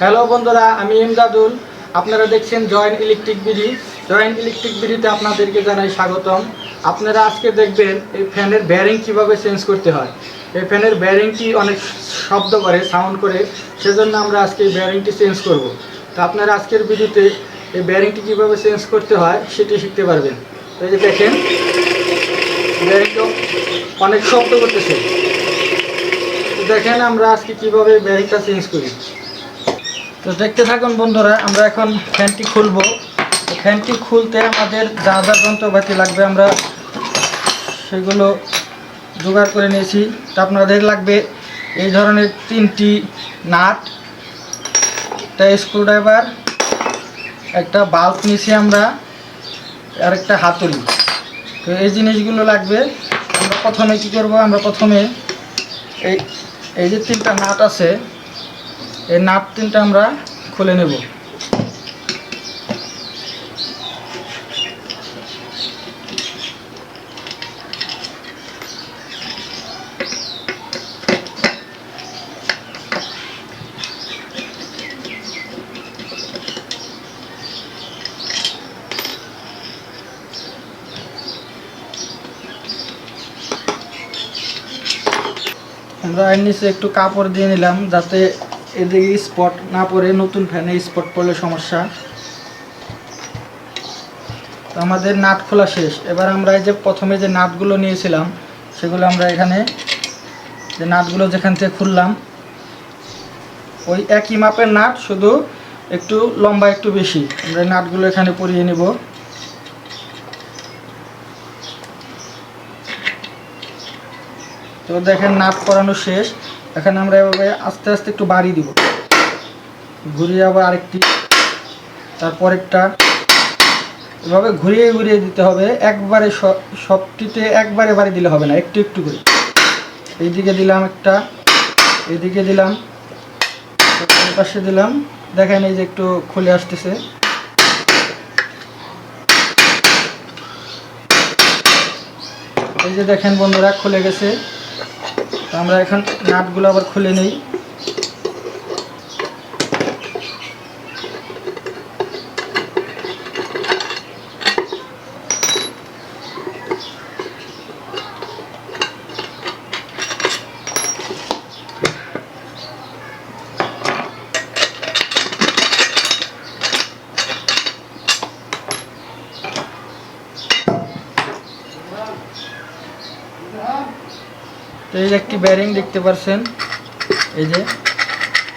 Hello বন্ধুরা, আমি ইমদাদুল। আপনারা দেখছেন Join Electric BD. Join Electric বিডিতে আপনাদেরকে জানাই স্বাগতম। আপনারা আজকে দেখবেন এই ফ্যানের ব্যারিং কিভাবে চেঞ্জ করতে হয়। এই ফ্যানের ব্যারিংটি অনেক শব্দ করে, সাউন্ড করে, সেজন্য আমরা আজকে এই ব্যারিংটি চেঞ্জ করব। তো আপনারা আজকের ভিডিওতে এই ব্যারিংটি কিভাবে চেঞ্জ করতে হয় সেটি শিখতে পারবেন। তো এই যে দেখেন, ব্যারিংটা অনেক শব্দ করতেছে। তো দেখেন আমরা আজকে কিভাবে ব্যারিংটা চেঞ্জ করি। তো দেখতে থাকুন বন্ধুরা, আমরা এখন ফ্যানটি খুলব। ফ্যানটি খুলতে আমাদের যা যা যন্ত্রপাতি লাগবে আমরা সেগুলো জোগাড় করে নিয়েছি। তা আপনাদের লাগবে এই ধরনের 3টি নাট, একটা স্ক্রুড্রাইভার, একটা বাল্ব নিয়েছি আমরা, আর একটা হাতুড়ি। তো এই জিনিসগুলো লাগবে। আমরা প্রথমে কী করব, আমরা প্রথমে এই যে 3টা নাট আছে, এই নাট 3টা আমরা খুলে নেব। আমরা এর নিচে একটু কাপড় দিয়ে নিলাম যাতে এদিকে স্পট না পড়ে, নতুন ফ্যানে স্পট পড়লে সমস্যা। তো আমাদের নাট খোলা শেষ। এবার আমরা এই যে প্রথমে যে নাটগুলো নিয়েছিলাম সেগুলো আমরা এখানে যে নাটগুলো যেখান থেকে খুললাম ওই একই মাপের নাট, শুধু একটু লম্বা একটু বেশি। আমরা এই নাটগুলো এখানে পরিয়ে নেব। তো দেখেন নাট পরানো শেষ। এখানে আমরা এভাবে আস্তে আস্তে একটু বাড়ি দিব, ঘুরিয়ে আবার আরেকটি, তারপর একটা, এভাবে ঘুরিয়ে ঘুরিয়ে দিতে হবে। একবারে সবটিতে একবারে বাড়ি দিলে হবে না, একটু একটু করে। এইদিকে দিলাম একটা, এইদিকে দিলাম, এই পাশে দিলাম। দেখেন এই যে একটু খুলে আসতেছে। এই যে দেখেন বন্ধুরা, খুলে গেছে। তো আমরা এখন নাটগুলো আবার খুলে নেই। তো এই যে একটি ব্যারিং দেখতে পাচ্ছেন, এই যে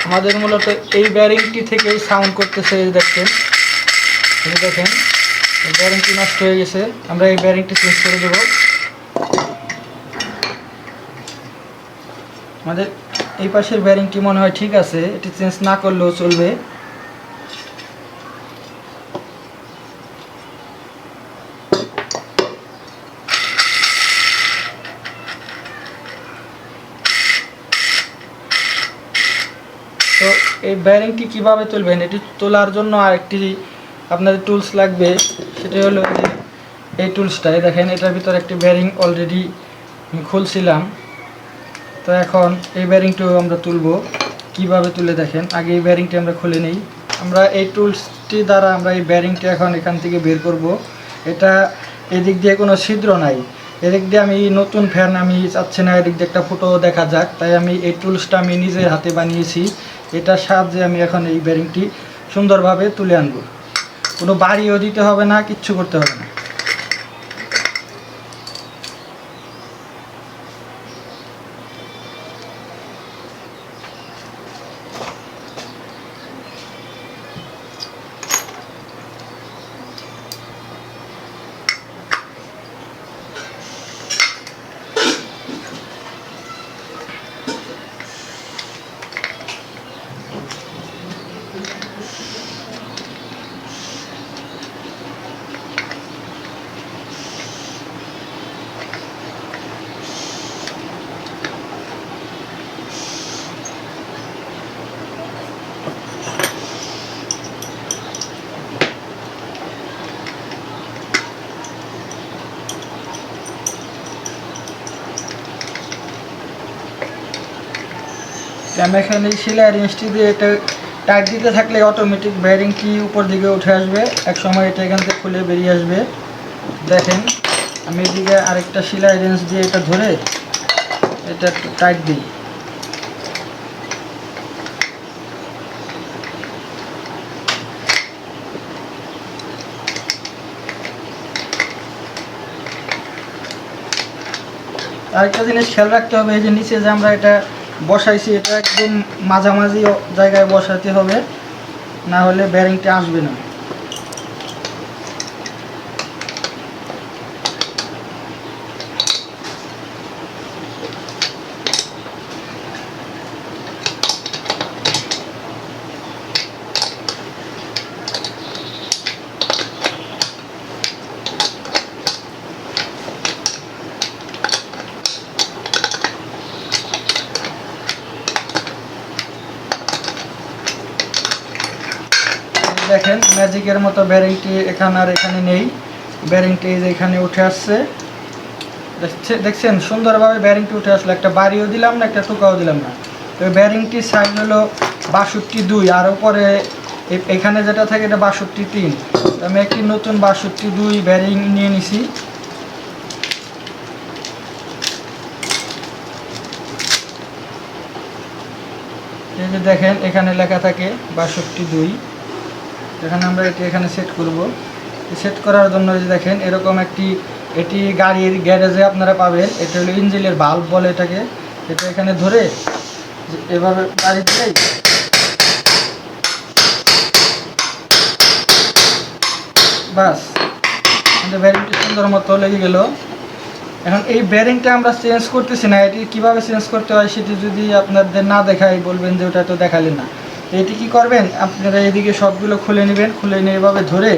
আমাদের মূলত এই ব্যারিংটি থেকেই সাউন্ড করতেছে। এই দেখেন, এই দেখেন এই ব্যারিংটি নষ্ট হয়ে গেছে। আমরা এই ব্যারিংটি চেঞ্জ করে দেব। আমাদের এই পাশের ব্যারিংটি মনে হয় ঠিক আছে, এটি চেঞ্জ না করলেও চলবে। তো এই ব্যারিংটি কিভাবে তুলবেন, এটি তোলার জন্য আরেকটি আপনাদের টুলস লাগবে। সেটি হলো যে এই টুলসটাই দেখেন, এটার ভিতরে একটি ব্যারিং অলরেডি খুলছিলাম। তো এখন এই ব্যারিংটিও আমরা তুলব। কিভাবে তুলে দেখেন, আগে এই ব্যারিংটি আমরা খুলে নেই। আমরা এই টুলসটি দ্বারা আমরা এই ব্যারিংটি এখন এখান থেকে বের করব। এটা এদিক দিয়ে কোনো ছিদ্র নাই, এদিক দিয়ে আমি নতুন ফ্যান আমি চাচ্ছি না এদিক দিয়ে একটা ফুটো দেখা যাক, তাই আমি এই টুলসটা আমি নিজের হাতে বানিয়েছি। এটার সাহায্যে আমি এখন এই ব্যারিংটি সুন্দরভাবে তুলে আনব। কোনো বাড়িও দিতে হবে না, কিচ্ছু করতে হবে না। আমি এখানে সেলাই ইঞ্চি দিয়ে এটা টাইট দিতে থাকলে অটোমেটিক বেয়ারিংটি উপর দিকে উঠে আসবে, এক সময় এটা এখান থেকে খুলে বেরিয়ে আসবে। দেখেন আমি এদিকে আরেকটা সেলাই রেঞ্জ দিয়ে এটা ধরে এটা একটু টাইট দিই। আরেকটা জিনিস খেয়াল রাখতে হবে, এই যে নিচে যে আমরা এটা বসাইছি এটা একদম মাঝামাঝি জায়গায় বসাতে হবে, না হলে বেয়ারিংটা আসবে না। দেখেন ম্যাজিকের মতো বেয়ারিংটি এখানে আর এখানে নেই, বেয়ারিংটি এই যে এখানে উঠে আসছে। দেখছেন সুন্দরভাবে বেয়ারিংটি উঠে আসলো, একটা বাড়িও দিলাম না, একটা টুকাও দিলাম না। তো বেয়ারিংটির সাইজ হলো 62, আর উপরে এখানে যেটা থাকে এটা 62.3। আমি একটি নতুন 62 বেয়ারিং নিয়ে নিছি। এই যে দেখেন এখানে লেখা থাকে 62। এখানে আমরা এটি এখানে সেট করব। সেট করার জন্য যে দেখেন এরকম একটি, এটি গাড়ির গ্যারেজে আপনারা পাবেন, এটা হলো ইঞ্জিনের ভালভ বলে এটাকে। এটা এখানে ধরে এভাবে বাড়ি দিলেই বাস আমাদের বেয়ারিংটি সুন্দর মতো লেগে গেল। এখন এই বেয়ারিংটা আমরা চেঞ্জ করতেছি না, এটি কীভাবে চেঞ্জ করতে হয় সেটি যদি আপনাদের না দেখাই বলবেন যে ওটা তো দেখালেন না। এটি কি করবেন, আপনারা এদিকে সবগুলো খুলে নেবেন, খুলে নিয়ে এভাবে ধরে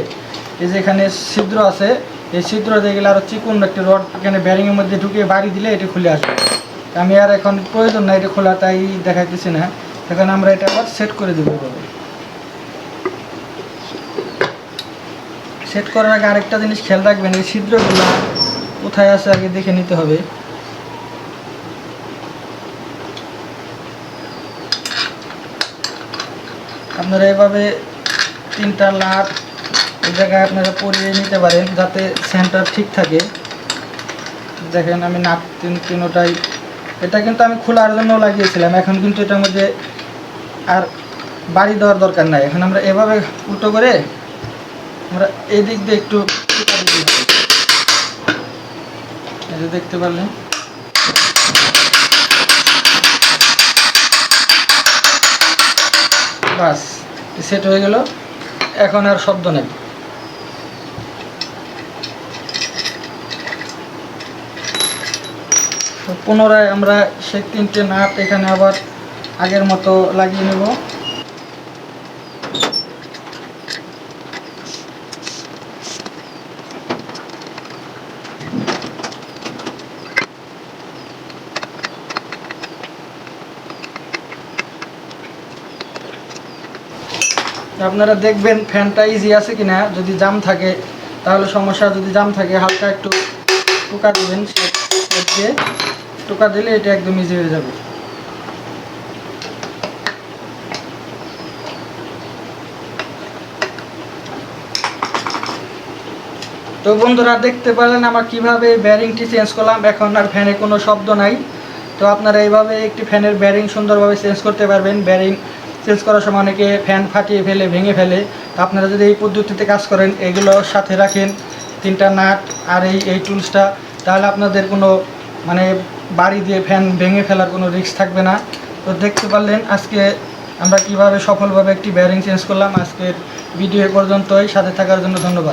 এই যে এখানে ছিদ্র আছে, এই ছিদ্র দিয়ে গেলে আরও চিকন একটি রড এখানে বেয়ারিংয়ের মধ্যে ঢুকিয়ে বাড়ি দিলে এটি খুলে আসবে। আমি আর এখন প্রয়োজন না এটা খোলা, তাই দেখাইতেছি না। এখন আমরা এটা আবার সেট করে দেবো। এভাবে সেট করার আগে আরেকটা জিনিস খেয়াল রাখবেন, এই ছিদ্রগুলো কোথায় আছে আগে দেখে নিতে হবে। আপনারা এভাবে 3টা নাট এই জায়গায় আপনারা পরিয়ে নিতে পারেন যাতে সেন্টার ঠিক থাকে। দেখেন আমি নাট তিনোটাই, এটা কিন্তু আমি খোলার জন্য লাগিয়েছিলাম, এখন কিন্তু এটার মধ্যে আর বাড়ি দেওয়ার দরকার নাই। এখন আমরা এভাবে উল্টো করে আমরা এই দিক দিয়ে একটু দেখতে পারলেন, বাস সেট হয়ে গেল, এখন আর শব্দ নেই। তো পুনরায় আমরা সেই 3টে নাট এখানে আবার আগের মতো লাগিয়ে নেব। আপনারা দেখবেন ফ্যানটা ইজি আছে কিনা, যদি জাম থাকে তাহলে সমস্যা, যদি জাম থাকে হালকা একটু টোকা দেবেন, দিয়ে টোকা দিলে এটা একদম ইজি হয়ে যাবে। তো বন্ধুরা দেখতে পারলেন আমার কিভাবে বেয়ারিংটি চেঞ্জ করলাম, এখন আর ফ্যানে কোনো শব্দ নাই। তো আপনারা এইভাবে একটি ফ্যানের বেয়ারিং সুন্দরভাবে চেঞ্জ করতে পারবেন। বেয়ারিং চেঞ্জ করার সময় অনেকে ফ্যান ফাটিয়ে ফেলে, ভেঙে ফেলে। তো আপনারা যদি এই পদ্ধতিতে কাজ করেন, এগুলো সাথে রাখেন 3টা নাট আর এই টুলসটা, তাহলে আপনাদের কোনো মানে বাড়ি দিয়ে ফ্যান ভেঙে ফেলার কোনো রিস্ক থাকবে না। তো দেখতে পারলেন আজকে আমরা কিভাবে সফলভাবে একটি বেয়ারিং চেঞ্জ করলাম। আজকের ভিডিও পর্যন্তই, সাথে থাকার জন্য ধন্যবাদ।